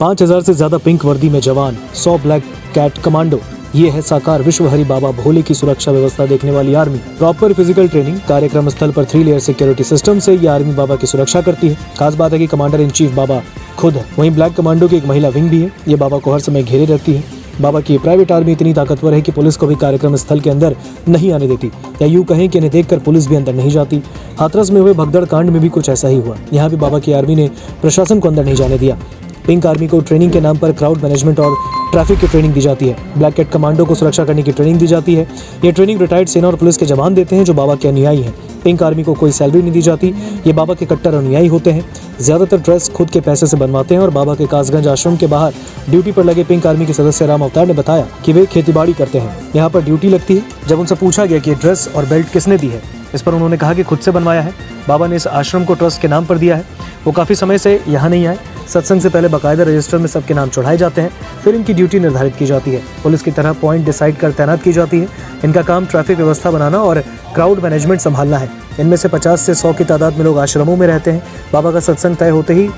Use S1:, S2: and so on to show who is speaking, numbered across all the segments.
S1: 5000 से ज्यादा पिंक वर्दी में जवान, 100 ब्लैक कैट कमांडो। ये है साकार विश्व हरि बाबा भोले की सुरक्षा व्यवस्था देखने वाली आर्मी। प्रॉपर फिजिकल ट्रेनिंग, कार्यक्रम स्थल पर 3 लेयर सिक्योरिटी सिस्टम से ये आर्मी बाबा की सुरक्षा करती है। खास बात है कि कमांडर इन चीफ बाबा खुद है। वहीं ब्लैक कमांडो की एक महिला विंग भी है। ये बाबा को हर समय घेरे रहती है। बाबा की प्राइवेट आर्मी इतनी ताकतवर है कि पुलिस को भी कार्यक्रम स्थल के अंदर नहीं आने देती, या यूं कहें कि इन्हें देखकर पुलिस भी अंदर नहीं जाती। हाथरस में हुए भगदड़ कांड में भी कुछ ऐसा ही हुआ। यहाँ भी बाबा की आर्मी ने प्रशासन को अंदर नहीं जाने दिया। पिंक आर्मी को ट्रेनिंग के नाम पर क्राउड मैनेजमेंट और ट्रैफिक की ट्रेनिंग दी जाती है। ब्लैक कैट कमांडो को सुरक्षा करने की ट्रेनिंग दी जाती है। ये ट्रेनिंग रिटायर्ड सेना और पुलिस के जवान देते हैं जो बाबा के अनुयायी हैं। पिंक आर्मी को कोई सैलरी नहीं दी जाती। ये बाबा के कट्टर अनुयायी होते हैं। ज्यादातर ड्रेस खुद के पैसे से बनवाते हैं और बाबा के कासगंज आश्रम के बाहर ड्यूटी पर लगे पिंक आर्मी के सदस्य राम अवतार ने बताया कि वे खेतीबाड़ी करते हैं, यहाँ पर ड्यूटी लगती है। जब उनसे पूछा गया कि ड्रेस और बेल्ट किसने दी है, इस पर उन्होंने कहा कि खुद से बनवाया है। बाबा ने इस आश्रम को ट्रस्ट के नाम पर दिया है। वो काफी समय से यहाँ नहीं आए। सत्संग से पहले बाकायदा रजिस्टर में सबके नाम चढ़ाए जाते हैं, फिर इनकी ड्यूटी निर्धारित की जाती है। पुलिस की तरह पॉइंट डिसाइड कर तैनात की जाती है। इनका काम ट्रैफिक व्यवस्था बनाना और क्राउड मैनेजमेंट संभालना है। इनमें से 50 से 100 की तादाद में लोग आश्रमों में रहते हैं। बाबा का सत्संग तय होते ही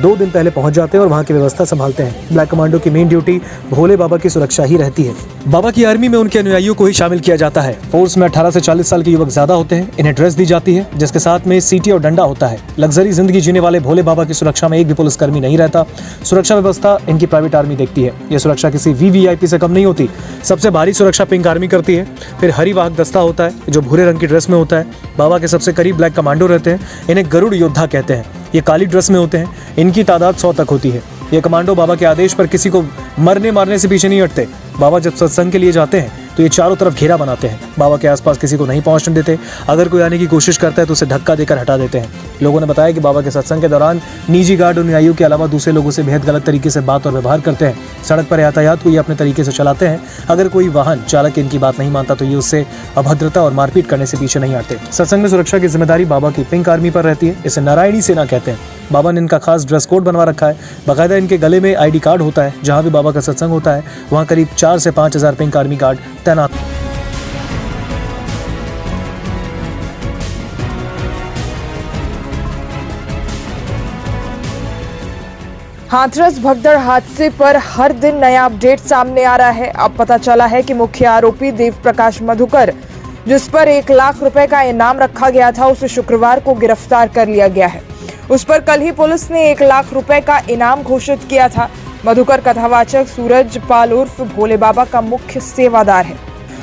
S1: 2 दिन पहले पहुंच जाते हैं और वहां की व्यवस्था संभालते हैं। ब्लैक कमांडो की मेन ड्यूटी भोले बाबा की सुरक्षा ही रहती है। बाबा की आर्मी में उनके अनुयायियों को ही शामिल किया जाता है। फोर्स में 18 से 40 साल के युवक ज्यादा होते हैं। इन्हें ड्रेस दी जाती है जिसके साथ में सीटी और डंडा होता है। लग्जरी जिंदगी जीने वाले भोले बाबा की सुरक्षा में एक भी पुलिसकर्मी नहीं रहता। सुरक्षा व्यवस्था इनकी प्राइवेट आर्मी देखती है। यह सुरक्षा किसी वीवीआईपी से कम नहीं होती। सबसे भारी सुरक्षा पिंक आर्मी करती है। फिर हरिवाहक दस्ता होता है जो भूरे रंग की ड्रेस में होता है। बाबा के सबसे करीब ब्लैक कमांडो रहते हैं। इन्हें गरुड़ योद्धा कहते हैं। ये काली ड्रेस में होते हैं। इनकी तादाद 100 तक होती है। ये कमांडो बाबा के आदेश पर किसी को मरने मारने से पीछे नहीं हटते। बाबा जब सत्संग के लिए जाते हैं तो ये चारों तरफ घेरा बनाते हैं। बाबा के आसपास किसी को नहीं पहुंचने देते। अगर कोई आने की कोशिश करता है तो उसे धक्का देकर हटा देते हैं। लोगों ने बताया कि बाबा के सत्संग के दौरान निजी गार्ड अनुयायियों के अलावा दूसरे लोगों से बेहद गलत तरीके से बात और व्यवहार करते हैं। सड़क पर यातायात को ये अपने तरीके से चलाते हैं। अगर कोई वाहन चालक इनकी बात नहीं मानता तो ये उससे अभद्रता और मारपीट करने से पीछे नहीं हटते। सत्संग में सुरक्षा की जिम्मेदारी बाबा की पिंक आर्मी पर रहती है। इसे नारायणी सेना कहते हैं। बाबा ने इनका खास ड्रेस कोड बनवा रखा है। बाकायदा इनके गले में ID कार्ड होता है। जहां भी बाबा का सत्संग होता है वहां करीब 4 से 5 हजार पिंक आर्मी गार्ड तैनात।
S2: हाथरस भगदड़ हादसे पर हर दिन नया अपडेट सामने आ रहा है। अब पता चला है कि मुख्य आरोपी देव प्रकाश मधुकर, जिस पर 1 लाख रुपए का इनाम रखा गया था, उसे शुक्रवार को गिरफ्तार कर लिया गया है। उस पर कल ही पुलिस ने 1 लाख रुपए का इनाम घोषित किया था। मधुकर कथावाचक सूरज पाल उर्फ भोले बाबा का मुख्य सेवादार है।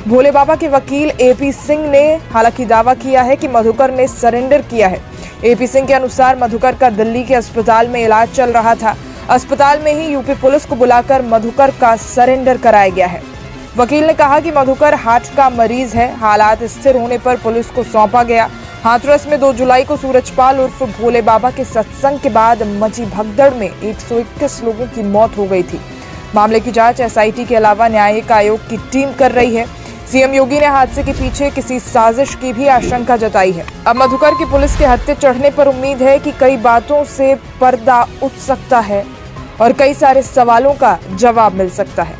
S2: भोले बाबा के वकील AP सिंह ने हालांकि दावा किया है कि मधुकर ने सरेंडर किया है। AP सिंह के अनुसार मधुकर का दिल्ली के अस्पताल में इलाज चल रहा था। अस्पताल में ही यूपी पुलिस को बुलाकर मधुकर का सरेंडर कराया गया है। वकील ने कहा कि मधुकर हार्ट का मरीज है। हालात स्थिर होने पर पुलिस को सौंपा गया। हाथरस में 2 जुलाई को सूरजपाल उर्फ भोले बाबा के सत्संग के बाद मची भगदड़ में 121 लोगों की मौत हो गई थी। मामले की जांच SIT के अलावा न्यायिक आयोग की टीम कर रही है। CM योगी ने हादसे के पीछे किसी साजिश की भी आशंका जताई है। अब मधुकर की पुलिस के हत्थे चढ़ने पर उम्मीद है कि कई बातों से पर्दा उठ सकता है और कई सारे सवालों का जवाब मिल सकता है।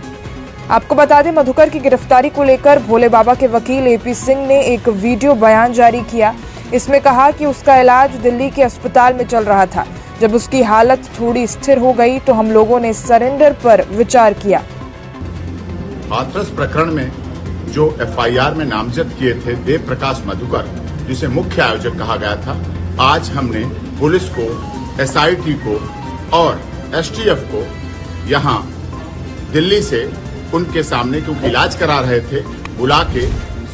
S2: आपको बता दें, मधुकर की गिरफ्तारी को लेकर भोले बाबा के वकील AP सिंह ने एक वीडियो बयान जारी किया। इसमें कहा कि उसका इलाज दिल्ली के अस्पताल में चल रहा था। जब उसकी हालत थोड़ी स्थिर हो गई तो हम लोगों ने सरेंडर पर विचार किया।
S3: हाथरस प्रकरण में जो FIR में नामजद किए थे देव प्रकाश मधुकर, जिसे मुख्य आयोजक कहा गया था, आज हमने पुलिस को, SIT को और STF को यहाँ दिल्ली से उनके सामने, क्योंकि इलाज करा रहे थे, बुला के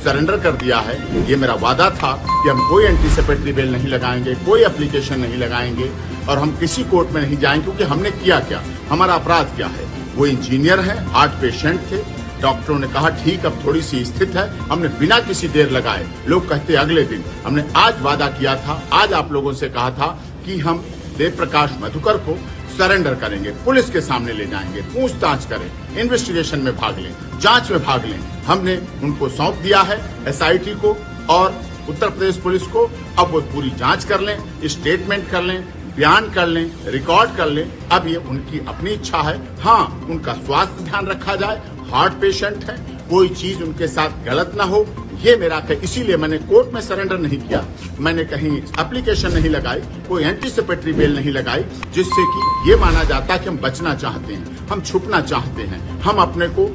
S3: सरेंडर कर दिया है। ये मेरा वादा था कि हम कोई एंटीसिपेटरी बेल नहीं लगाएंगे, कोई एप्लीकेशन नहीं लगाएंगे और हम किसी कोर्ट में नहीं जाएंगे, क्योंकि हमने किया क्या, हमारा अपराध क्या है। वो इंजीनियर है, हार्ट पेशेंट थे। डॉक्टरों ने कहा ठीक अब थोड़ी सी स्थित है। हमने बिना किसी देर लगाए, लोग कहते अगले दिन, हमने आज वादा किया था, आज आप लोगों से कहा था कि हम देव प्रकाश मधुकर को सरेंडर करेंगे, पुलिस के सामने ले जाएंगे, पूछताछ करें, इन्वेस्टिगेशन में भाग लें, जांच में भाग लें। हमने उनको सौंप दिया है SIT को और उत्तर प्रदेश पुलिस को। अब वो पूरी जांच कर लें, स्टेटमेंट कर लें, बयान कर लें, रिकॉर्ड कर लें। अब ये उनकी अपनी इच्छा है। हाँ, उनका स्वास्थ्य ध्यान रखा जाए, हार्ट पेशेंट है, कोई चीज उनके साथ गलत ना हो, ये मेरा इसीलिए मैंने कोर्ट में सरेंडर नहीं किया, मैंने कहीं एप्लीकेशन नहीं लगाई, कोई एंटीसिपेटरी बेल नहीं लगाई, जिससे कि ये माना जाता कि हम बचना चाहते हैं, हम छुपना चाहते हैं, हम अपने को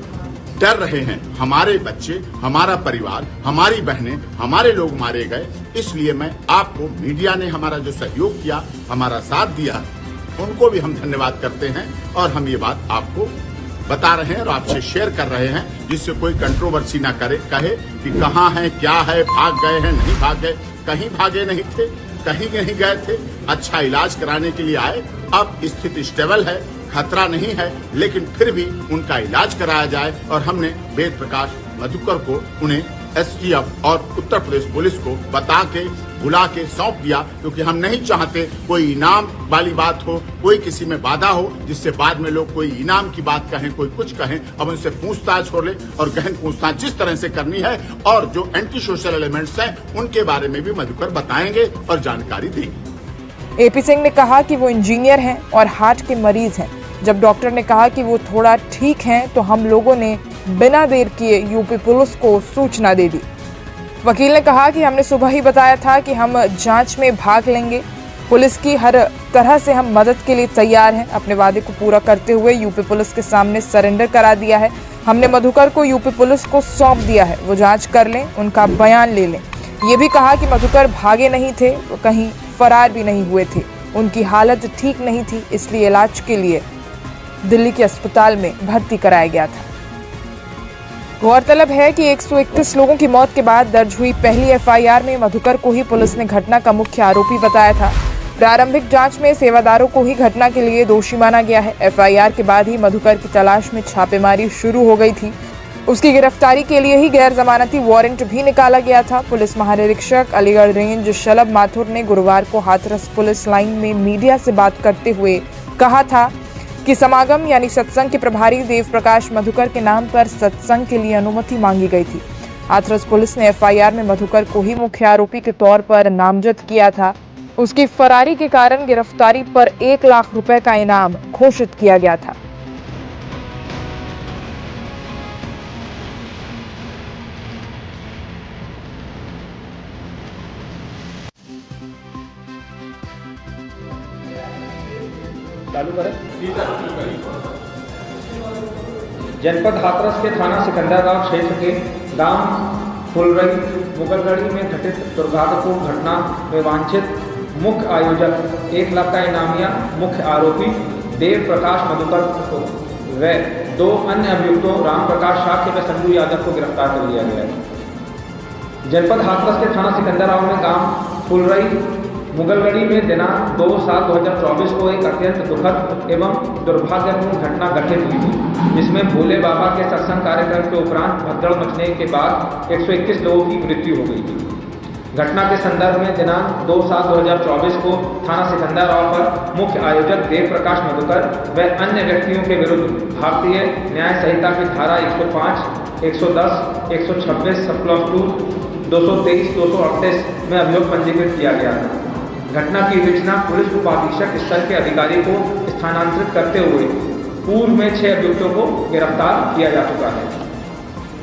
S3: डर रहे हैं, हमारे बच्चे, हमारा परिवार, हमारी बहनें, हमारे लोग मारे गए। इसलिए मैं आपको, मीडिया ने हमारा जो सहयोग किया, हमारा साथ दिया, उनको भी हम धन्यवाद करते हैं और हम ये बात आपको बता रहे हैं और आपसे शेयर कर रहे हैं, जिससे कोई कंट्रोवर्सी ना कहे कि कहाँ है, क्या है, भाग गए हैं, नहीं भाग गए। कहीं भागे नहीं थे, कहीं नहीं गए थे, अच्छा इलाज कराने के लिए आए। अब स्थिति स्टेबल है, खतरा नहीं है, लेकिन फिर भी उनका इलाज कराया जाए। और हमने वेद प्रकाश मधुकर को उन्हें एसटीएफ और उत्तर प्रदेश पुलिस को बता के, बुला के सौंप दिया, क्योंकि हम नहीं चाहते कोई इनाम वाली बात हो, कोई किसी में बाधा हो, जिससे बाद में लोग कोई इनाम की बात कहें, कोई कुछ कहें। अब उनसे पूछताछ हो ले और गहन पूछताछ जिस तरह से करनी है, और जो एंटी सोशल एलिमेंट्स हैं उनके बारे में भी मधुकर बताएंगे और जानकारी देंगे।
S2: एपी सिंह ने कहा कि वो इंजीनियर हैं और हार्ट के मरीज हैं। जब डॉक्टर ने कहा कि वो थोड़ा ठीक हैं, तो हम लोगों ने बिना देर किए यूपी पुलिस को सूचना दे दी। वकील ने कहा कि हमने सुबह ही बताया था कि हम जांच में भाग लेंगे, पुलिस की हर तरह से हम मदद के लिए तैयार हैं। अपने वादे को पूरा करते हुए यूपी पुलिस के सामने सरेंडर करा दिया है। हमने मधुकर को यूपी पुलिस को सौंप दिया है, वो जांच कर लें, उनका बयान ले लें। ये भी कहा कि मधुकर भागे नहीं थे, वो कहीं फरार भी नहीं हुए थे, उनकी हालत ठीक नहीं थी, इसलिए इलाज के लिए दिल्ली के अस्पताल में भर्ती कराया गया था। गौरतलब है कि 131 लोगों की मौत के बाद दर्ज हुई पहली एफआईआर में मधुकर को ही पुलिस ने घटना का मुख्य आरोपी बताया था। प्रारंभिक जांच में सेवादारों को ही घटना के लिए दोषी माना गया है। एफआईआर के बाद ही मधुकर की तलाश में छापेमारी शुरू हो गई थी। उसकी गिरफ्तारी के लिए ही गैर जमानती वारंट भी निकाला गया था। पुलिस महानिरीक्षक अलीगढ़ रेंज शलभ माथुर ने गुरुवार को हाथरस पुलिस लाइन में मीडिया से बात करते हुए कहा था कि समागम यानी सत्संग के प्रभारी देव प्रकाश मधुकर के नाम पर सत्संग के लिए अनुमति मांगी गई थी। हाथरस पुलिस ने एफआईआर में मधुकर को ही मुख्य आरोपी के तौर पर नामजद किया था। उसकी फरारी के कारण गिरफ्तारी पर 1 लाख रुपए का इनाम घोषित किया गया था।
S4: चालू करें। जनपद हाथरस के थाना सिकंदराबाद क्षेत्र के गांव फुलरई मुगलगढ़ी में घटित दुर्भाग्यपूर्ण घटना में वांछित मुख्य आयोजक 1 लाख का इनामिया मुख्य आरोपी देव प्रकाश मधुकर को व 2 अन्य अभियुक्तों राम प्रकाश शाक्य व संजू यादव को गिरफ्तार कर लिया गया है। जनपद हाथरस के थाना सिकंदराबाद में गांव फुलरई मुगलगढ़ी में दिनांक 2/7/2024 को एक अत्यंत दुखद एवं दुर्भाग्यपूर्ण घटना घटित हुई थी, जिसमें भोले बाबा के सत्संग कार्यक्रम के उपरांत भगदड़ मचने के बाद 121 लोगों की मृत्यु हो गई थी। घटना के संदर्भ में दिनांक 2/7/2024 को थाना सिकंदराबाद पर मुख्य आयोजक देव प्रकाश मधुकर व अन्य व्यक्तियों के विरुद्ध भारतीय न्याय संहिता की धारा 105, 110, 126 सब क्लॉज 2, 223, 238 में अभियोग पंजीकृत किया गया था। घटना की विवेचना पुलिस उपाधीक्षक स्तर के अधिकारी को स्थानांतरित करते हुए पूर्व में 6 अभियुक्तों को गिरफ्तार किया जा चुका है।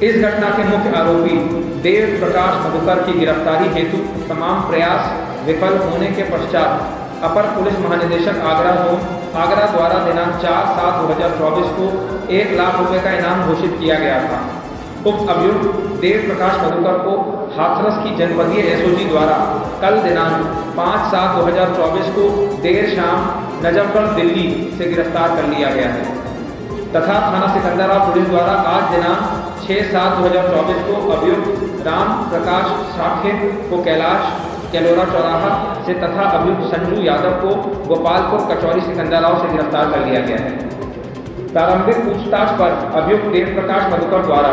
S4: इस घटना के मुख्य आरोपी देव प्रकाश मधुकर की गिरफ्तारी हेतु तमाम प्रयास विफल होने के पश्चात अपर पुलिस महानिदेशक आगरा द्वारा दिनांक 4/7/2024 को 1 लाख रुपए का इनाम घोषित किया गया था। उक्त अभियुक्त देव प्रकाश मधुकर को हाथरस की जनपदीय एसओजी द्वारा कल दिनांक 5/7/2024 को देर शाम नजफगढ़ दिल्ली से गिरफ्तार कर लिया गया है तथा थाना सिकंदराबाद पुलिस द्वारा आज दिनांक 6/7/2024 को अभियुक्त राम प्रकाश शाक्य को कैलोरा चौराहा से तथा अभियुक्त संजू यादव को गोपालपुर कचौरी सिकंदराबाद से गिरफ्तार कर लिया गया है। प्रारंभिक पूछताछ पर अभियुक्त देव प्रकाश मधुकर द्वारा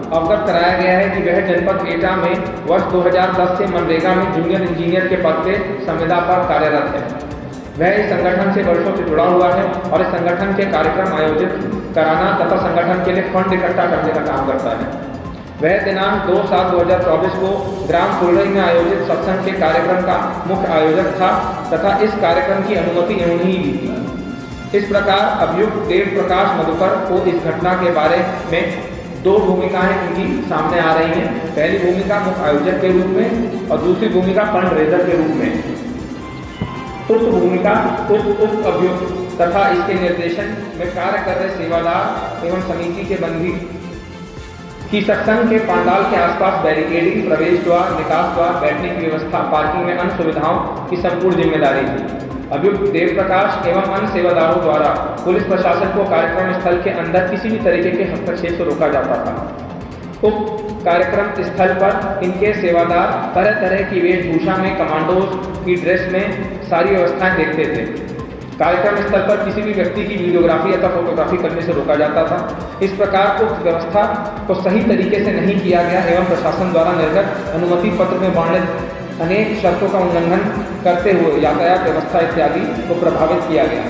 S4: अवगत कराया गया है कि वह जनपद एटा में वर्ष 2010 से मनरेगा में जूनियर इंजीनियर के पद पे संविदा पर कार्यरत है। वह इस संगठन से वर्षों से जुड़ा हुआ है और इस संगठन के कार्यक्रम आयोजित कराना तथा संगठन के लिए फंड इकट्ठा करने का काम करता है। वह दिनांक 2/7/2024 को ग्राम फुलरई में आयोजित सत्संग के कार्यक्रम का मुख्य आयोजक था तथा इस कार्यक्रम की अनुमति उन्हीं ही दी थी। इस प्रकार अभियुक्त देव प्रकाश मधुकर को इस घटना के बारे में दो भूमिकाएं इनकी सामने आ रही हैं। पहली भूमिका मुख्य आयोजक के रूप में और दूसरी भूमिका फंड रेजर के रूप में। उक्त भूमिका उक्त अभियुक्त तथा इसके निर्देशन में कार्य कर रहे सेवादार एवं समिति के बंदी की सत्संग के पंडाल के आसपास बैरिकेडिंग, प्रवेश द्वार, निकास द्वार, बैठने की व्यवस्था, पार्किंग में अन्य सुविधाओं की संपूर्ण जिम्मेदारी थी। अभियुक्त देव प्रकाश एवं अन्य सेवादारों द्वारा पुलिस प्रशासन को कार्यक्रम स्थल के अंदर किसी भी तरीके के हस्तक्षेप से रोका जाता था। उक्त कार्यक्रम स्थल पर इनके सेवादार तरह तरह की वेशभूषा में, कमांडोज की ड्रेस में सारी व्यवस्थाएं देखते थे। कार्यक्रम स्थल पर किसी भी व्यक्ति की वीडियोग्राफी अथवा फोटोग्राफी करने से रोका जाता था। इस प्रकार उक्त व्यवस्था को सही तरीके से नहीं किया गया एवं प्रशासन द्वारा निर्गत अनुमति पत्र में वर्णित अनेक शर्तों का उल्लंघन करते हुए यातायात व्यवस्था इत्यादि को प्रभावित किया गया।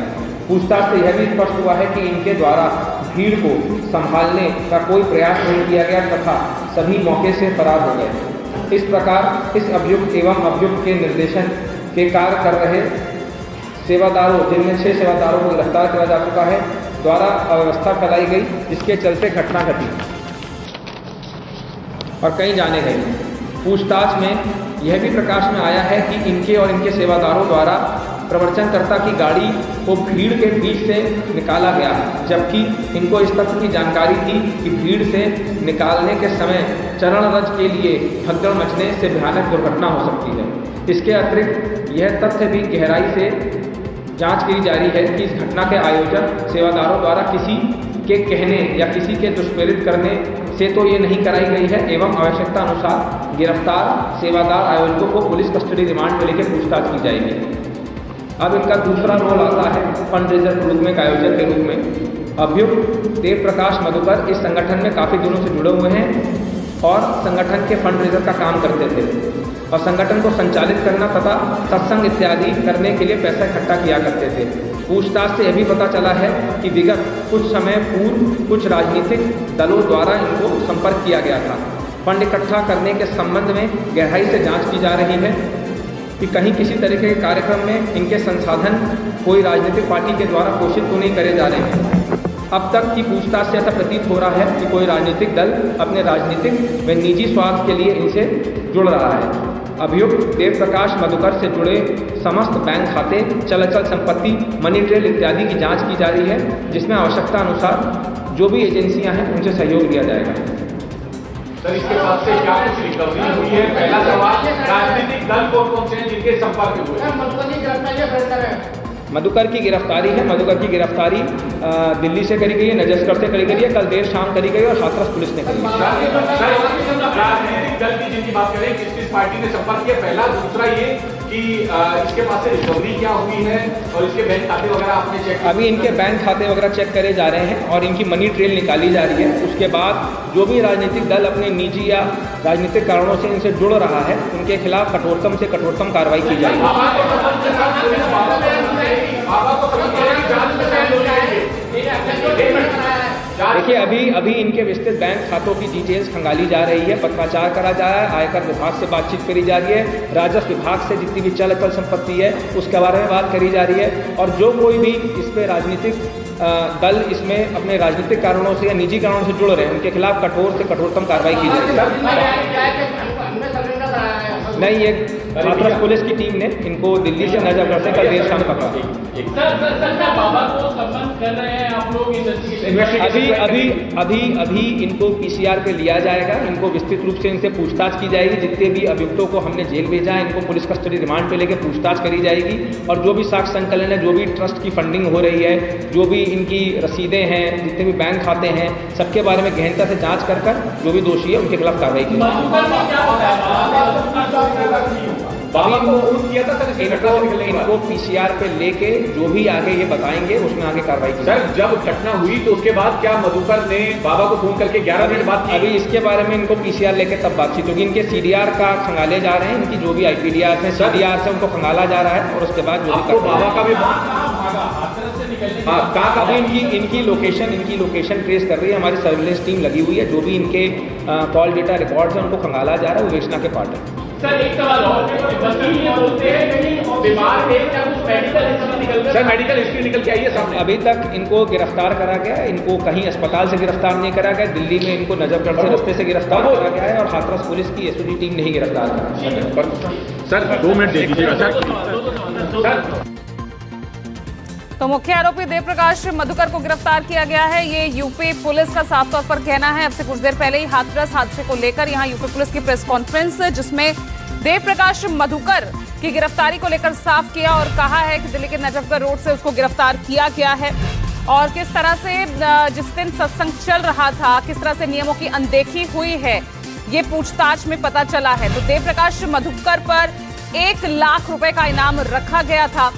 S4: पूछताछ से यह भी स्पष्ट हुआ है कि इनके द्वारा भीड़ को संभालने का कोई प्रयास नहीं किया गया तथा सभी मौके से फरार हो गए। इस प्रकार इस अभियुक्त एवं अभियुक्त के निर्देशन के कार्य कर रहे सेवादारों, जिनमें 6 सेवादारों को गिरफ्तार किया जा चुका है, द्वारा अव्यवस्था फैलाई गई, जिसके चलते घटना घटी और कहीं जाने गई। पूछताछ में यह भी प्रकाश में आया है कि इनके और इनके सेवादारों द्वारा प्रवचनकर्ता की गाड़ी को भीड़ के बीच से निकाला गया, जबकि इनको इस तथ्य की जानकारी थी कि भीड़ से निकालने के समय चरण रज के लिए भगदड़ मचने से भयानक दुर्घटना हो सकती है। इसके अतिरिक्त यह तथ्य भी गहराई से जांच की जा रही है कि इस घटना के आयोजन सेवादारों द्वारा किसी के कहने या किसी के दुष्प्रेरित करने से तो ये नहीं कराई गई है एवं आवश्यकता अनुसार गिरफ्तार सेवादार आयोजकों को पुलिस कस्टडी रिमांड में लेकर पूछताछ की जाएगी। अब इनका दूसरा रोल आता है फंड रेजर के रूप में, एक आयोजक के रूप में। अभियुक्त देव प्रकाश मधुकर इस संगठन में काफ़ी दिनों से जुड़े हुए हैं और संगठन के फंड रेजर का काम करते थे और संगठन को संचालित करना तथा सत्संग इत्यादि करने के लिए पैसा इकट्ठा किया करते थे। पूछताछ से यह भी पता चला है कि विगत कुछ समय पूर्व कुछ राजनीतिक दलों द्वारा इनको संपर्क किया गया था। फंड इकट्ठा करने के संबंध में गहराई से जांच की जा रही है कि कहीं किसी तरीके के कार्यक्रम में इनके संसाधन कोई राजनीतिक पार्टी के द्वारा पोषित तो नहीं करे जा रहे हैं। अब तक की पूछताछ से ऐसा प्रतीत हो रहा है कि कोई राजनीतिक दल अपने राजनीतिक व निजी स्वार्थ के लिए इनसे जुड़ रहा है। अभियुक्त देव प्रकाश मधुकर से जुड़े समस्त बैंक खाते, चल अचल संपत्ति, मनी ट्रेल इत्यादि की जांच की जा रही है, जिसमें आवश्यकता अनुसार जो भी एजेंसियां हैं उनसे सहयोग दिया जाएगा।
S5: सर, इसके बाद से क्या कुछ रिकवरी हुई है? पहला सवाल, राजनीतिक दल कौन से हैं जिनके संपर्क में हुए?
S4: मधुकर की गिरफ्तारी है। मधुकर की गिरफ्तारी दिल्ली से करी गई है, नजस्कर से करी गई है, कल देर शाम करी गई और हाथरस पुलिस ने करी है।
S5: राजनीतिक दल की जिनकी बात करें, किस किस पार्टी ने संपर्क किया? पहला। दूसरा ये कि इसके पास से रिकवरी क्या हुई है और इसके बैंक खाते वगैरह आपने चेक?
S4: अभी इनके बैंक खाते वगैरह चेक करे जा रहे हैं और इनकी मनी ट्रेल निकाली जा रही है। उसके बाद जो भी राजनीतिक दल अपने निजी या राजनीतिक कारणों से इनसे जुड़ रहा है, उनके खिलाफ कठोरतम से कठोरतम कार्रवाई की जाएगी। देखिए, अभी इनके विस्तृत बैंक खातों की डिटेल्स खंगाली जा रही है, पत्राचार करा जा रहा है, आयकर विभाग से बातचीत करी जा रही है, राजस्व विभाग से जितनी भी चल अचल संपत्ति है उसके बारे में बात करी जा रही है और जो कोई भी इस पे राजनीतिक दल इसमें अपने राजनीतिक कारणों से या निजी कारणों से जुड़ रहे हैं, उनके खिलाफ कठोर से कठोरतम कार्रवाई की जाएगी। नहीं, ये हाथरस पुलिस की टीम ने इनको दिल्ली से नजफगढ़ से कल देर शाम पकड़ा। अभी इनको पीसीआर पे लिया जाएगा। इनको विस्तृत रूप से इनसे पूछताछ की जाएगी। जितने भी अभियुक्तों को हमने जेल भेजा है, इनको पुलिस कस्टडी रिमांड पे लेकर पूछताछ करी जाएगी और जो भी साक्ष्य संकलन है, जो भी ट्रस्ट की फंडिंग हो रही है, जो भी इनकी रसीदें हैं, जितने भी बैंक खाते हैं, सबके बारे में गहनता से जांच कर जो भी दोषी है उनके खिलाफ कार्रवाई की जाएगी। इनको पीसीआर पे लेके जो भी आगे ये बताएंगे उसमें आगे कार्रवाई की जाएगी।
S5: सर, जब घटना हुई तो उसके बाद क्या मधुकर ने बाबा को फोन करके 11 मिनट बाद?
S4: अभी इसके बारे में इनको पीसीआर लेके तब बातचीत होगी। इनके सीडीआर का खंगाले जा रहे हैं, इनकी जो भी आईपीडीआर है, सीडीआर से उनको खंगाला जा रहा है और उसके बाद जो भी
S5: बाबा का भी
S4: अभी इनकी लोकेशन ट्रेस कर रही है। हमारी सर्विलेंस टीम लगी हुई है। जो भी इनके कॉल डेटा रिकॉर्ड्स हैं उनको खंगाला जा रहा है, वो विवेचना के पार्ट है।
S5: सर एक सवाल और, वकील ये बोलते हैं कि बीमार थे क्या कुछ मेडिकल हिस्ट्री निकल कर? सर मेडिकल हिस्ट्री निकल के आई है सामने।
S4: अभी तक इनको गिरफ्तार करा गया, इनको कहीं अस्पताल से गिरफ्तार नहीं करा गया, दिल्ली में इनको नजफगढ़ से रास्ते से गिरफ्तार करा गया है और हाथरस पुलिस की एसओजी टीम नहीं गिरफ्तार करा।
S5: सर 2 मिनट दे दीजिएगा सर।
S6: तो मुख्य आरोपी देव प्रकाश मधुकर को गिरफ्तार किया गया है। ये यूपी पुलिस का साफ तौर पर कहना है। अब से कुछ देर पहले ही हाथरस हादसे को लेकर यहां यूपी पुलिस की प्रेस कॉन्फ्रेंस, जिसमें देव प्रकाश मधुकर की गिरफ्तारी को लेकर साफ किया और कहा है कि दिल्ली के नजफगढ़ रोड से उसको गिरफ्तार किया गया है और किस तरह से जिस दिन सत्संग चल रहा था किस तरह से नियमों की अनदेखी हुई है ये पूछताछ में पता चला है। तो देव प्रकाश मधुकर पर 1 लाख रुपए का इनाम रखा गया था।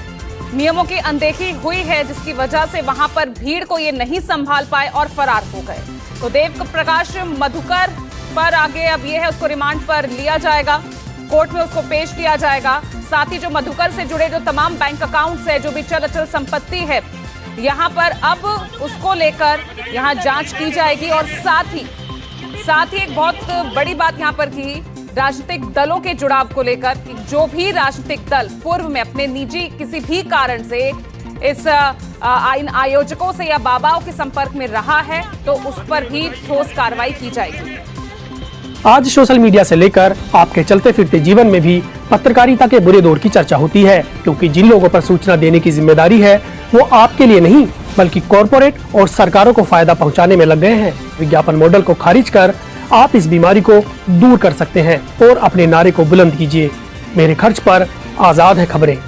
S6: नियमों की अनदेखी हुई है जिसकी वजह से वहां पर भीड़ को ये नहीं संभाल पाए और फरार हो गए। तो देव प्रकाश मधुकर पर आगे अब ये है उसको रिमांड पर लिया जाएगा, कोर्ट में उसको पेश किया जाएगा। साथ ही जो मधुकर से जुड़े जो तमाम बैंक अकाउंट्स है, जो भी चल अचल संपत्ति है, यहाँ पर अब उसको लेकर यहाँ जांच की जाएगी। और साथ ही एक बहुत बड़ी बात यहाँ पर की राजनीतिक दलों के जुड़ाव को लेकर, जो भी राजनीतिक दल पूर्व में अपने निजी किसी भी कारण से इस इन आयोजकों से या बाबाओं के संपर्क में रहा है तो उस पर भी ठोस कार्रवाई की जाएगी।
S7: आज सोशल मीडिया से लेकर आपके चलते फिरते जीवन में भी पत्रकारिता के बुरे दौर की चर्चा होती है, क्योंकि जिन लोगों पर सूचना देने की जिम्मेदारी है वो आपके लिए नहीं बल्कि कॉरपोरेट और सरकारों को फायदा पहुंचाने में लग गए हैं। विज्ञापन मॉडल को खारिज कर आप इस बीमारी को दूर कर सकते हैं और अपने नारे को बुलंद कीजिए। मेरे खर्च पर आजाद है खबरें।